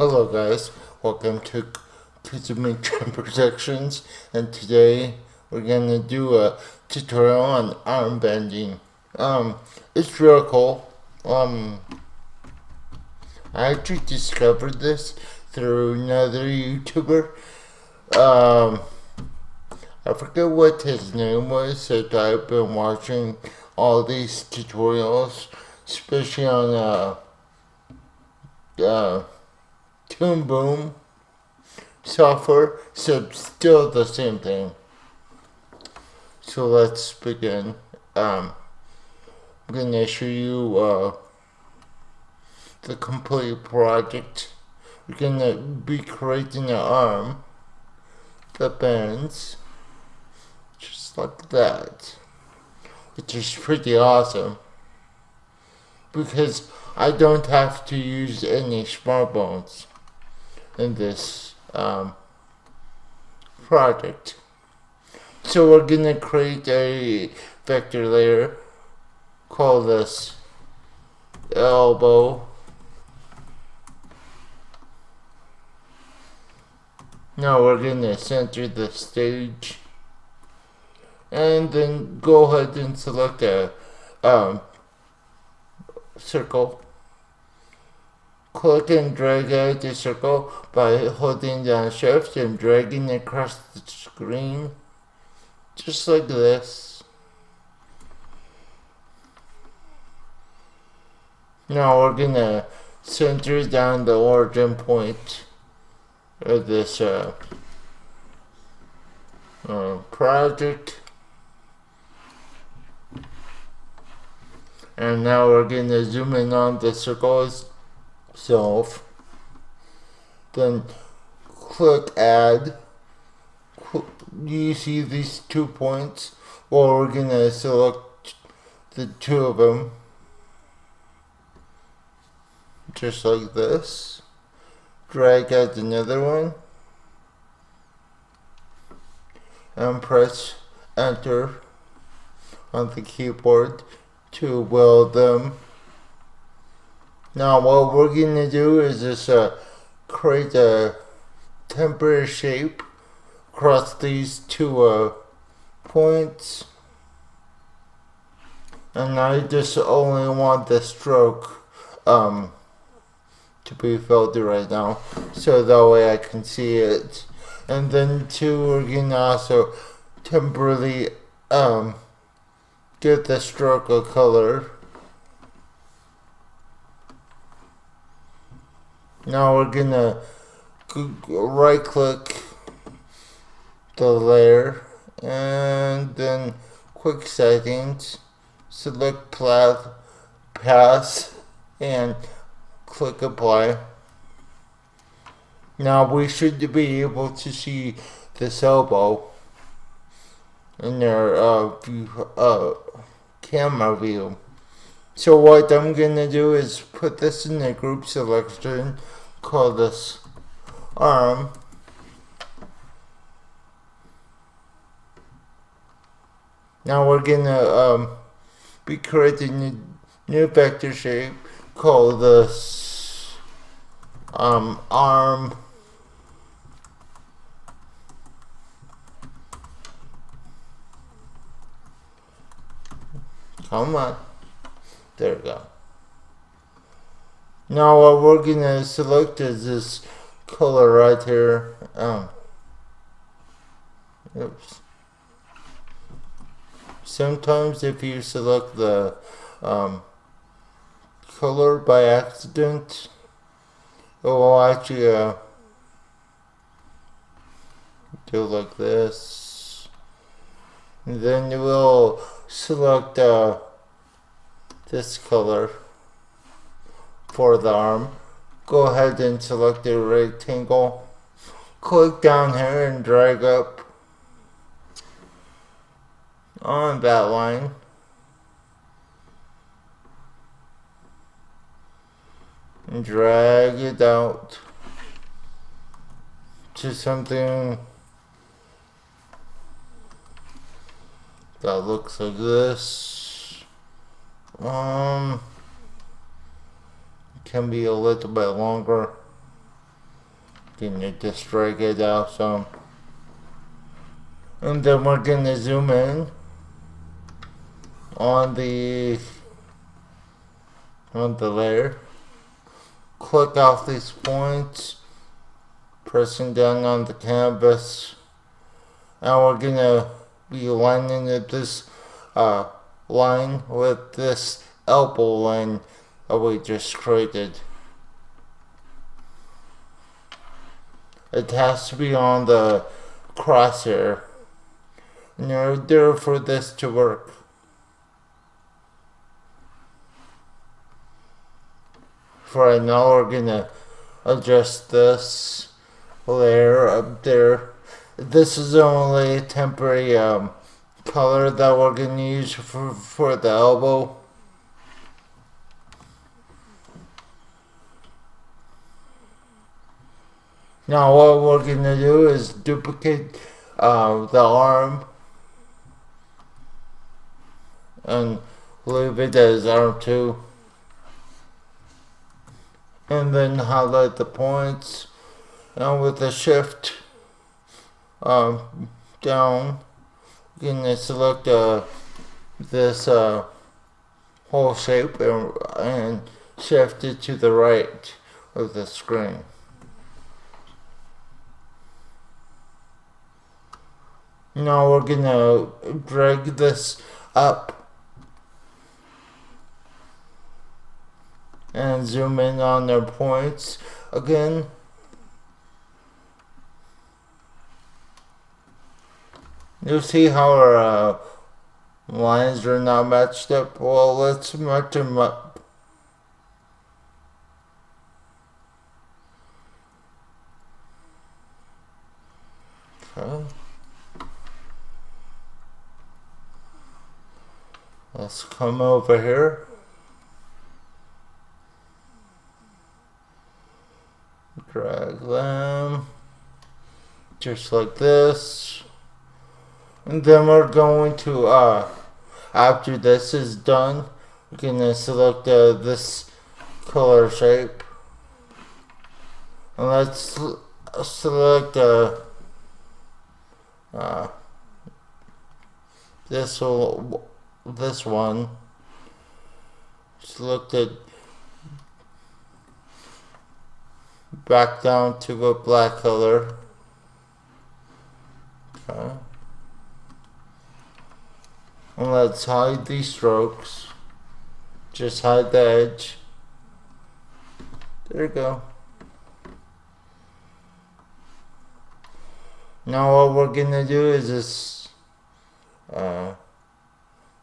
Hello guys, welcome to Kizumi Projections, and today we're gonna do a tutorial on arm bending. It's real cool. I actually discovered this through another YouTuber. I forget what his name was, that I've been watching all these tutorials, especially on Toon Boom software, so still the same thing. So let's begin. I'm gonna show you the complete project. We're gonna be creating an arm that bends just like that, which is pretty awesome because I don't have to use any smart bones in this project. So we're gonna create a vector layer, call this elbow. Now we're gonna center the stage, and then go ahead and select a circle. Click and drag out the circle by holding down shift and dragging it across the screen, just like this. Now we're gonna center down the origin point of this project, and now we're gonna zoom in on the circle itself. Then click add. You see these 2 points? Well, we're gonna select the 2 of them, just like this. Drag out another one and press enter on the keyboard to weld them. Now what we're gonna do is just create a temporary shape across these 2 points, and I just only want the stroke to be filled right now, so that way I can see it. And then we're gonna also temporarily give the stroke a color. Now we're gonna right click the layer and then quick settings, select path and click apply. Now we should be able to see this elbow in our camera view. So what I'm gonna do is put this in a group selection, call this arm. Now we're gonna be creating a new vector shape, call this arm. Come on. There we go. Now what we're gonna select is this color right here. Oops. Sometimes if you select the color by accident, it will actually do like this. And then you will select this color for the arm. Go ahead and select the rectangle. Click down here and drag up on that line. And drag it out to something that looks like this. Can be a little bit longer. Gonna just drag it out some. And then we're gonna zoom in on the layer. Click off these points, pressing down on the canvas, and we're gonna be lining this line with this elbow line that we just created. It has to be on the crosshair in order for this to work. For right now, we're gonna adjust this layer up there. This is only a temporary color that we're gonna use for the elbow. Now what we're gonna do is duplicate the arm and leave it as arm 2. And then highlight the points, and with the shift down, you can select this whole shape and shift it to the right of the screen. Now we're gonna drag this up and zoom in on their points again. You'll see how our lines are not matched up. Well, let's match them up. Okay. Let's come over here. Drag them just like this, and then we're going to after this is done, we're gonna select this color shape, and let's select this one. Select it back down to a black color. Okay. And let's hide these strokes. Just hide the edge. There you go. Now what we're gonna do is just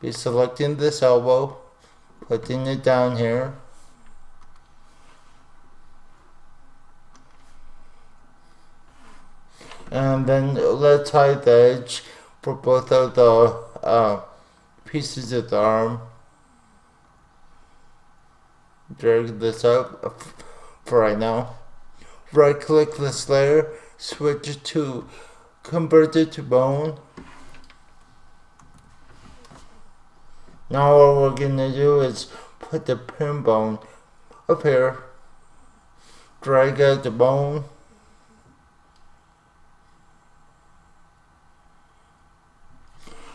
be selecting this elbow, putting it down here. And then let's hide the edge for both of the pieces of the arm. Drag this up for right now. Right click this layer, switch it to convert it to bone. Now what we're gonna do is put the pin bone up here. Drag out the bone.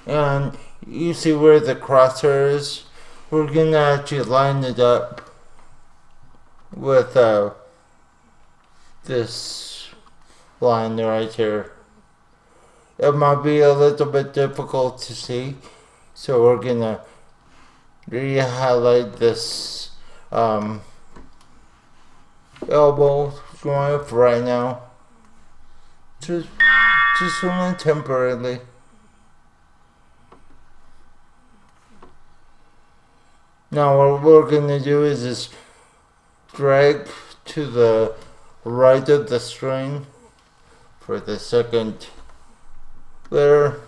And you see where the crosshair is? We're gonna actually line it up with this line right here. It might be a little bit difficult to see, so we're gonna re-highlight this elbow joint for right now. Just only temporarily. Now what we're gonna do is just drag to the right of the string for the second layer.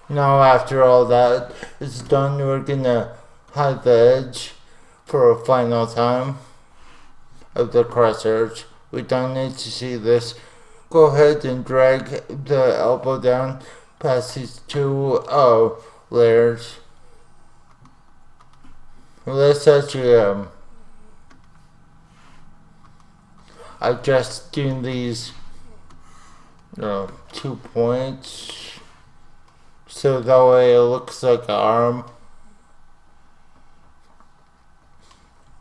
Now after all that is done, we're gonna hide the edge for a final time of the crosshairs. We don't need to see this. Go ahead and drag the elbow down past these two layers. let's actually adjusting these 2 points so that way it looks like an arm.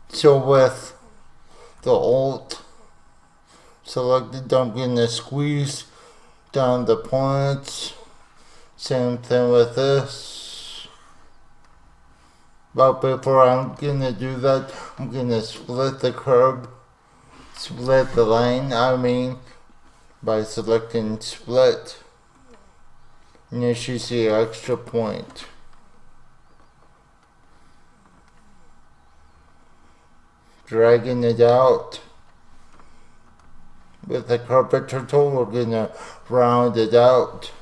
So with the Alt selected, I'm going to squeeze down the points. Same thing with this. But before I'm going to do that, I'm going to split the curve. Split the line, I mean, by selecting split. And you should see an extra point. Dragging it out. With the curvature tool, we're going to round it out.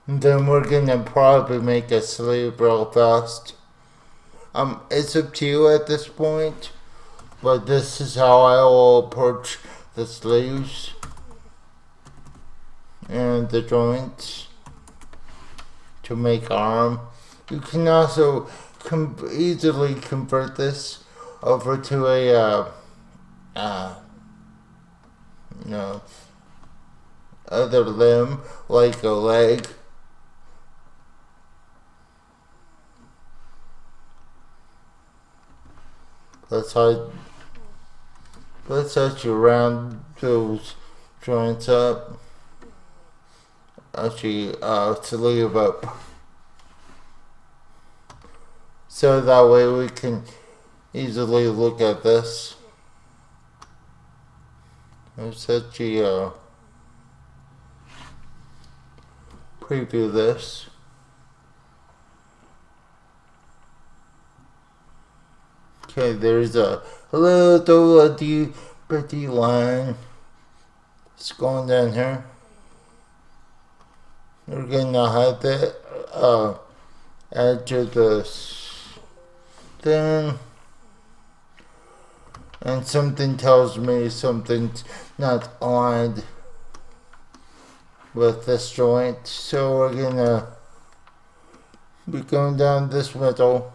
And then we're going to probably make a sleeve real fast. It's up to you at this point, but this is how I will approach the sleeves and the joints to make arm. You can also easily convert this over to a other limb like a leg. Let's actually round those joints up. Actually, sleeve up. So that way we can easily look at this. Let's actually preview this. Okay, there's a little pretty line. It's going down here. We're gonna have the edge of this thing, and something tells me something's not aligned with this joint, so we're gonna be going down this middle.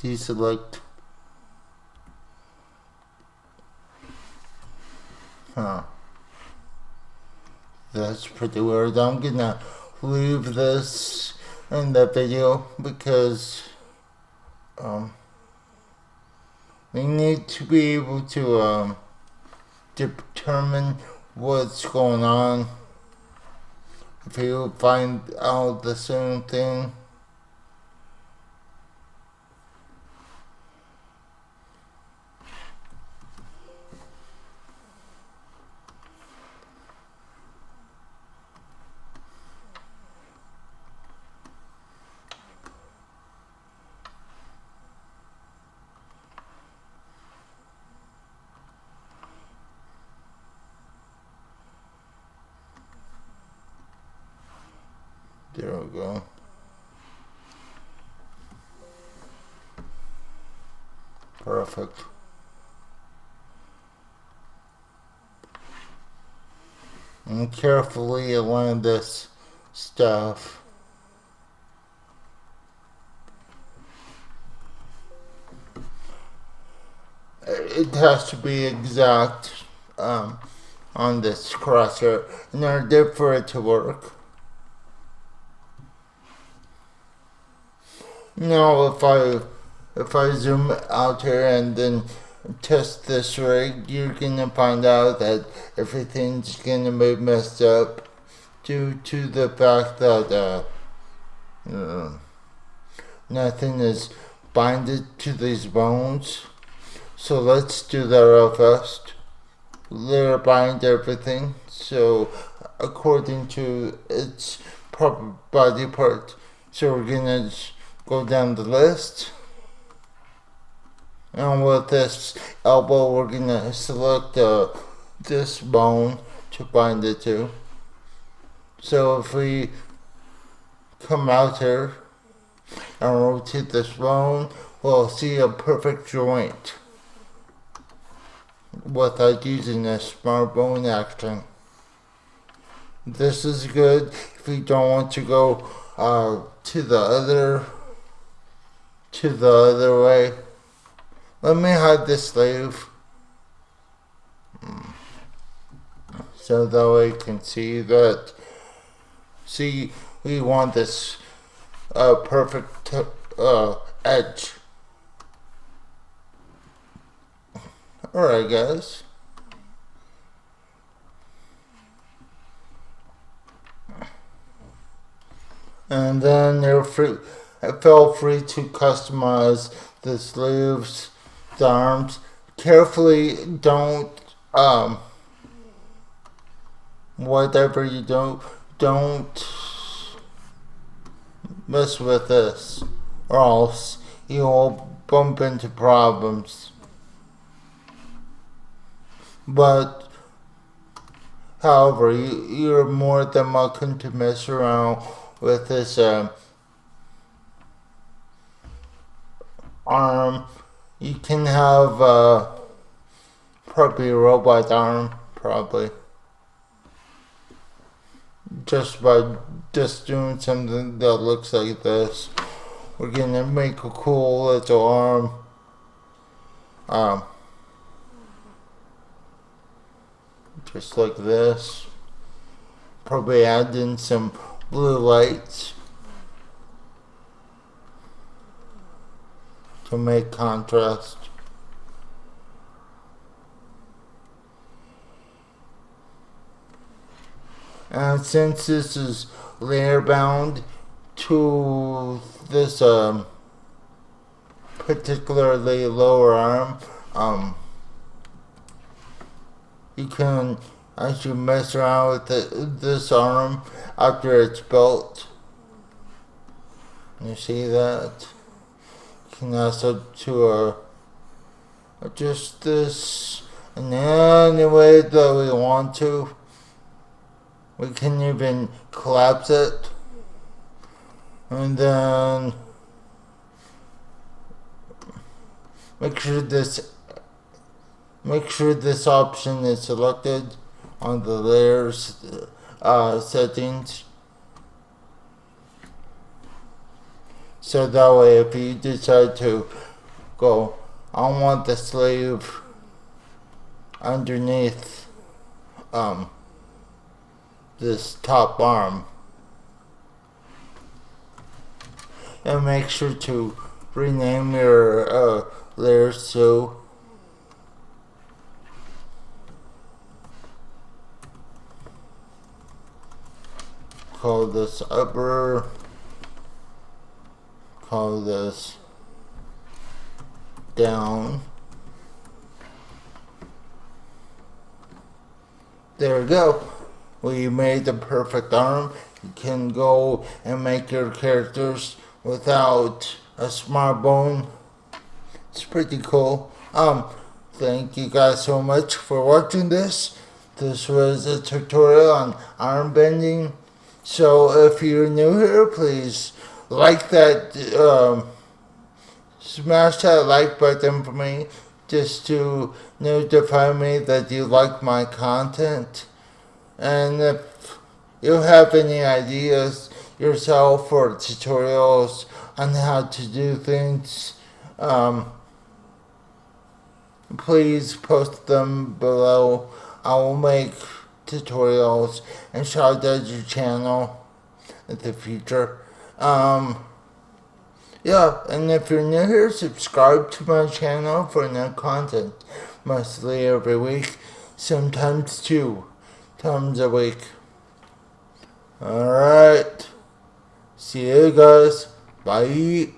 Deselect. That's pretty weird. I'm gonna leave this in the video because we need to be able to determine what's going on. If you find out the same thing. There we go. Perfect. And carefully align this stuff. It has to be exact on this crosshair in order for it to work. Now if I zoom out here and then test this rig, you're gonna find out that everything's gonna be messed up due to the fact that nothing is binded to these bones. So let's do that real fast. Layer bind everything so according to its proper body part. So we're gonna go down the list, and with this elbow we're gonna select this bone to bind it to. So if we come out here and rotate this bone, we'll see a perfect joint without using a smart bone action. This is good if you don't want to go to the other way. Let me hide this sleeve so that way you can see that. See, we want this perfect edge. Alright, guys. And then you're free. Feel free to customize the sleeves, the arms. Carefully, don't whatever you don't mess with this, or else you'll bump into problems. But however, you're more than welcome to mess around with this arm. You can have probably a robot arm, probably. Just by doing something that looks like this. We're gonna make a cool little arm. Just like this. Probably add in some blue lights to make contrast. And since this is layer bound to this particularly lower arm, you can actually mess around with this arm after it's built. You see that? You can also adjust this in any way that we want to. We can even collapse it, and then make sure this option is selected on the layers settings, so that way if you decide to go, I want the sleeve underneath this top arm, and make sure to rename your layers too. Call this upper, call this down. There we go. We made the perfect arm. You can go and make your characters without a smart bone. It's pretty cool. Thank you guys so much for watching this. This was a tutorial on arm bending. So if you're new here, please like that, smash that like button for me, just to notify me that you like my content. And if you have any ideas yourself for tutorials on how to do things, please post them below. I will make tutorials and shout out your channel in the future. Yeah, and if you're new here, subscribe to my channel for new content, mostly every week, sometimes 2 times a week. Alright, see you guys, bye.